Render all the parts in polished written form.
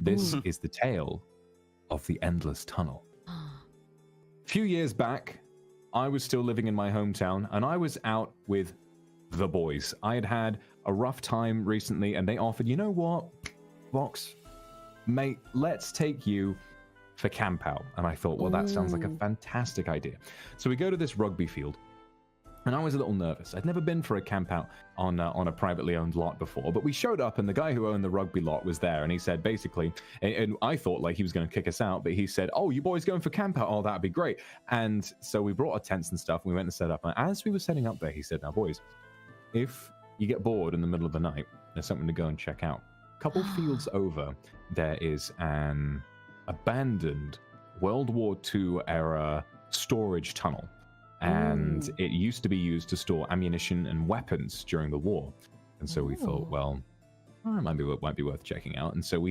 This is the tale of the Endless Tunnel. A few years back, I was still living in my hometown, and I was out with the boys. I had had a rough time recently, and they offered, you know what, Vox, mate, let's take you for camp out. And I thought, well, that sounds like a fantastic idea. So we go to this rugby field, and I was a little nervous. I'd never been for a camp out on a privately owned lot before, but we showed up, and the guy who owned the rugby lot was there, and he said basically, and I thought like he was going to kick us out, but he said, oh, you boys going for camp out? Oh, that'd be great. And so we brought our tents and stuff, and we went and set up. And as we were setting up there, he said, now, boys, if you get bored in the middle of the night, there's something to go and check out. A couple fields over, there is an abandoned World War II era storage tunnel. And it used to be used to store ammunition and weapons during the war. And so we thought, well, it might be worth checking out. And so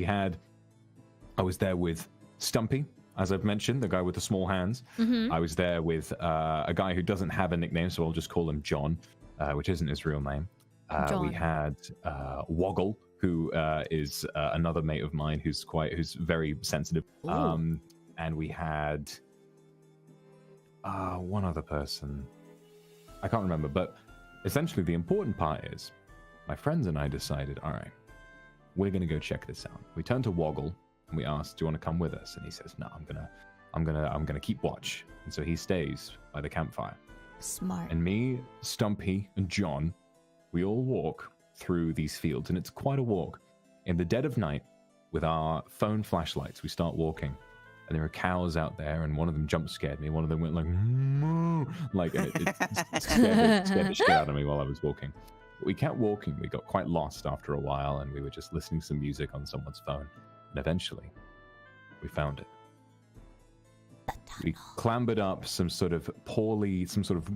I was there with Stumpy, as I've mentioned, the guy with the small hands. I was there with a guy who doesn't have a nickname, so I'll just call him John, which isn't his real name. We had Woggle, who is another mate of mine who's very sensitive. And we had one other person. I can't remember, but essentially the important part is my friends and I decided, all right, we're going to go check this out. We turned to Woggle and we asked, do you want to come with us? And he says, no, I'm going to keep watch. And so he stays by the campfire. Smart. And me, Stumpy, and John, we all walk through these fields, and it's quite a walk. In the dead of night, with our phone flashlights, we start walking, and there are cows out there, and one of them jump scared me. One of them went like, moo, like, and it scared the shit out of me while I was walking. But we kept walking. We got quite lost after a while, and we were just listening to some music on someone's phone. And eventually, we found it. We clambered up some sort of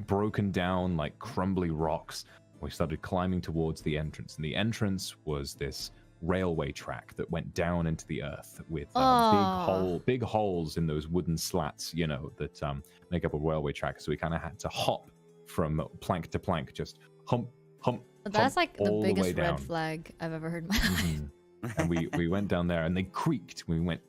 broken down, like crumbly rocks. We started climbing towards the entrance, and the entrance was this railway track that went down into the earth with big holes in those wooden slats, that make up a railway track. So we kind of had to hop from plank to plank, just hump. That's like the biggest red flag I've ever heard in my life. And we went down there, and they creaked. We went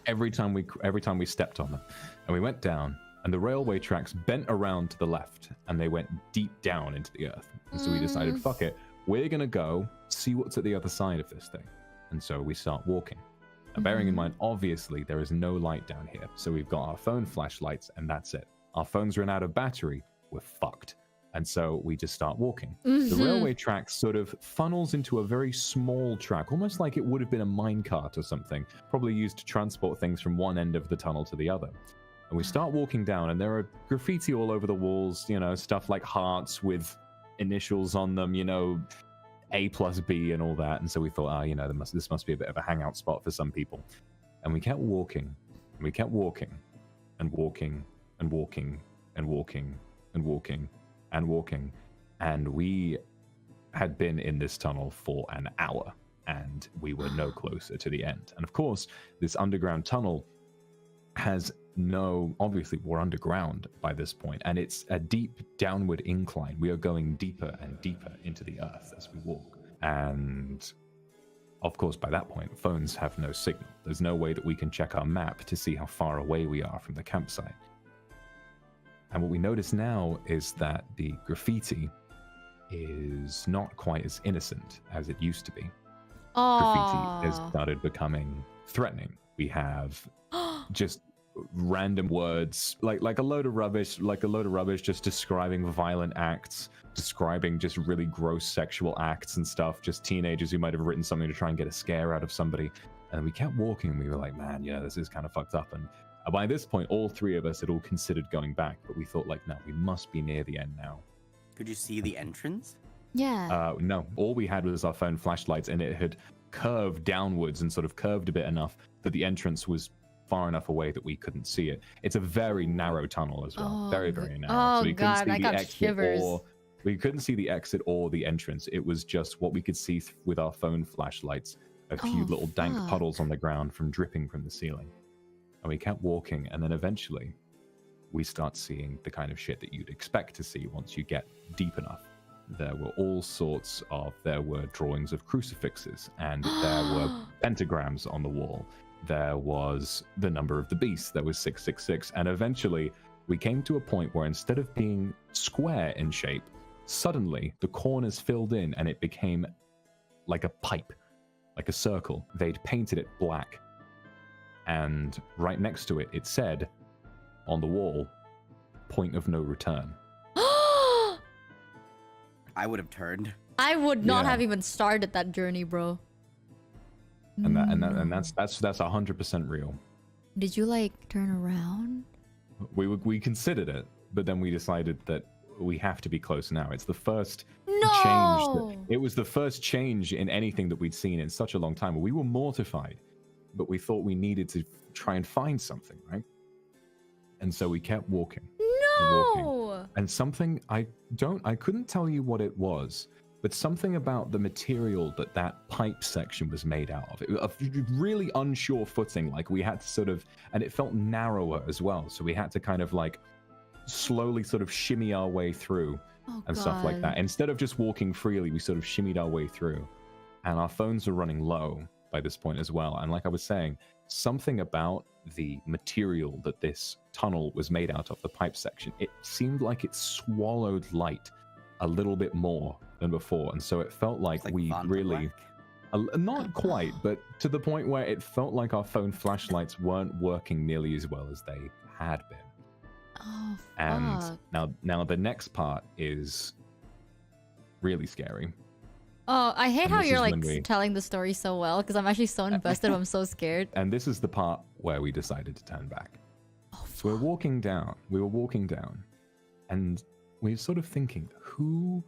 every time we stepped on them, and we went down. And the railway tracks bent around to the left, and they went deep down into the earth. And so we decided, fuck it, we're going to go see what's at the other side of this thing. And so we start walking. And bearing in mind, obviously, there is no light down here. So we've got our phone flashlights, and that's it. Our phones run out of battery, we're fucked. And so we just start walking. The railway track sort of funnels into a very small track, almost like it would have been a minecart or something, probably used to transport things from one end of the tunnel to the other. And we start walking down, and there are graffiti all over the walls, stuff like hearts with initials on them, A+B and all that. And so we thought, this must be a bit of a hangout spot for some people. And we kept walking, and we kept walking, and walking, and walking, and walking, and walking, and walking. And we had been in this tunnel for an hour, and we were no closer to the end. And of course, this underground tunnel has obviously we're underground by this point, and it's a deep downward incline. We are going deeper and deeper into the earth as we walk. And of course, by that point, phones have no signal. There's no way that we can check our map to see how far away we are from the campsite. And what we notice now is that the graffiti is not quite as innocent as it used to be. Graffiti has started becoming threatening. We have just random words like a load of rubbish just describing violent acts, describing just really gross sexual acts and stuff, just teenagers who might have written something to try and get a scare out of somebody. And we kept walking, and we were like, man, this is kind of fucked up. And by this point, all three of us had all considered going back, but we thought, like, no, we must be near the end now. Could you see the entrance? Yeah. No, all we had was our phone flashlights, and it had curved downwards and sort of curved a bit enough that the entrance was far enough away that we couldn't see it. It's a very narrow tunnel as well. Very narrow. Oh, so God, I got shivers. We couldn't see the exit or the entrance. It was just what we could see with our phone flashlights, a few little dank puddles on the ground from dripping from the ceiling. And we kept walking, and then eventually we start seeing the kind of shit that you'd expect to see once you get deep enough. there were all sorts of, there were drawings of crucifixes, and there were pentagrams on the wall. There was the number of the beast, there was 666, and eventually we came to a point where instead of being square in shape, suddenly the corners filled in and it became like a pipe, like a circle. They'd painted it black, and right next to it, it said on the wall, point of no return. I would have turned. I would not have even started that journey, bro. And that's 100% real. Did you like turn around? We considered it, but then we decided that we have to be close now. It's the first change. It was the first change in anything that we'd seen in such a long time. We were mortified, but we thought we needed to try and find something, right? And so we kept walking. No. And something I couldn't tell you what it was, but something about the material that pipe section was made out of. It was a really unsure footing. Like we had to sort of, and it felt narrower as well. So we had to kind of like slowly sort of shimmy our way through stuff like that. Instead of just walking freely, we sort of shimmied our way through. And our phones were running low by this point as well. And like I was saying, something about the material that this tunnel was made out of, the pipe section, it seemed like it swallowed light a little bit more than before. And so it felt like we really, not quite, but to the point where it felt like our phone flashlights weren't working nearly as well as they had been. Oh, fuck. And now the next part is really scary. Oh, I hate how you're like telling the story so well, because I'm actually so invested. I'm so scared. And this is the part where we decided to turn back. Oh, so we were walking down, and we were sort of thinking, who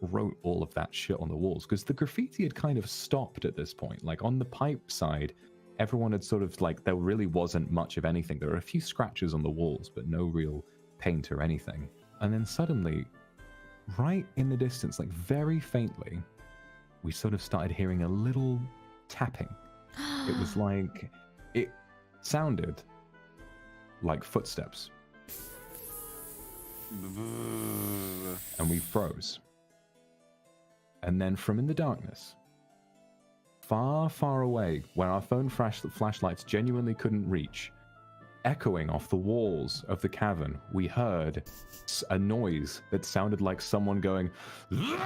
wrote all of that shit on the walls? Because the graffiti had kind of stopped at this point. Like on the pipe side, everyone had sort of like, there really wasn't much of anything. There were a few scratches on the walls, but no real paint or anything. And then suddenly, right in the distance, like very faintly, we sort of started hearing a little tapping. It was like, it sounded like footsteps. And we froze. And then from in the darkness, far, far away, where our phone flashlights genuinely couldn't reach, echoing off the walls of the cavern, we heard a noise that sounded like someone going, No!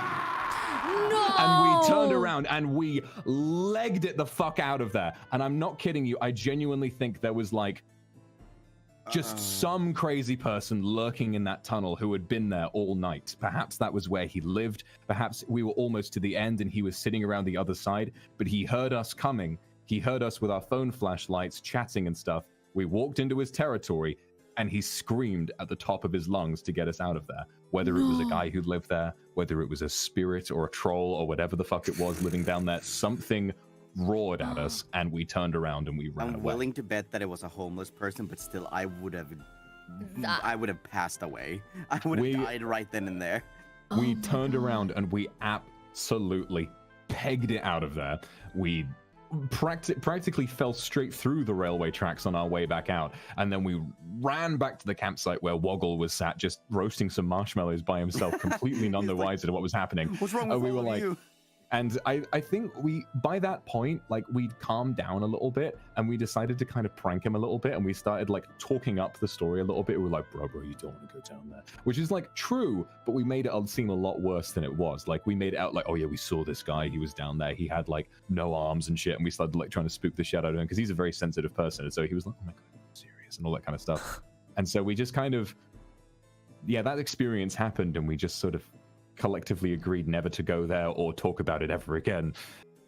And we turned around and we legged it the fuck out of there. And I'm not kidding you. I genuinely think there was like just some crazy person lurking in that tunnel who had been there all night. Perhaps that was where he lived. Perhaps we were almost to the end and he was sitting around the other side, but he heard us coming. He heard us with our phone flashlights chatting and stuff. We walked into his territory and he screamed at the top of his lungs to get us out of there. Whether it was a guy who lived there, whether it was a spirit or a troll or whatever the fuck it was living down there, something roared at us and we turned around and we ran away. I'm willing to bet that it was a homeless person, but still I would have passed away. I would have died right then and there. We turned around and we absolutely pegged it out of there. We practically fell straight through the railway tracks on our way back out, and then we ran back to the campsite where Woggle was sat just roasting some marshmallows by himself, completely none the wiser to what was happening. What's wrong with all of you? And I think by that point, like, we'd calmed down a little bit and we decided to kind of prank him a little bit, and we started like talking up the story a little bit. We were like, bro, you don't want to go down there, which is like true, but we made it seem a lot worse than it was. Like, we made it out like, oh yeah, we saw this guy, he was down there, he had like no arms and shit, and we started like trying to spook the shit out of him because he's a very sensitive person, and so he was like, oh my god, I'm serious, and all that kind of stuff. And so we just kind of, that experience happened, and we just sort of collectively agreed never to go there or talk about it ever again.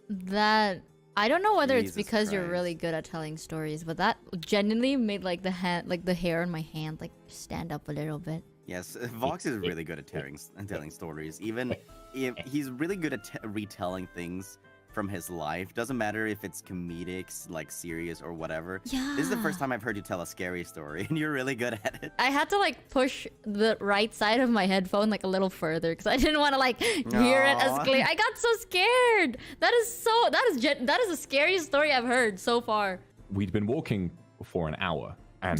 That, I don't know whether it's because you're really good at telling stories, but that genuinely made like the hair on my hand like stand up a little bit. Yes, Vox is really good at telling stories. Even if he's really good at retelling things from his life. Doesn't matter if it's comedic, like serious or whatever. Yeah. This is the first time I've heard you tell a scary story, and you're really good at it. I had to like push the right side of my headphone like a little further because I didn't want to like hear it as clear. I got so scared. That is the scariest story I've heard so far. We'd been walking for an hour, and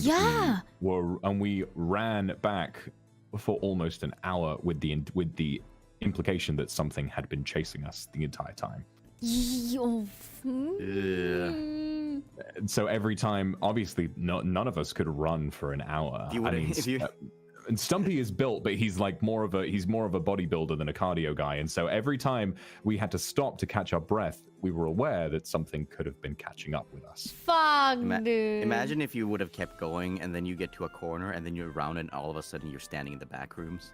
we ran back for almost an hour with the implication that something had been chasing us the entire time. And so every time, obviously, none of us could run for an hour. And Stumpy is built, but he's like more of a bodybuilder than a cardio guy. And so every time we had to stop to catch our breath, we were aware that something could have been catching up with us. Fuck, dude. Imagine if you would have kept going and then you get to a corner and then you're around and all of a sudden you're standing in the back rooms.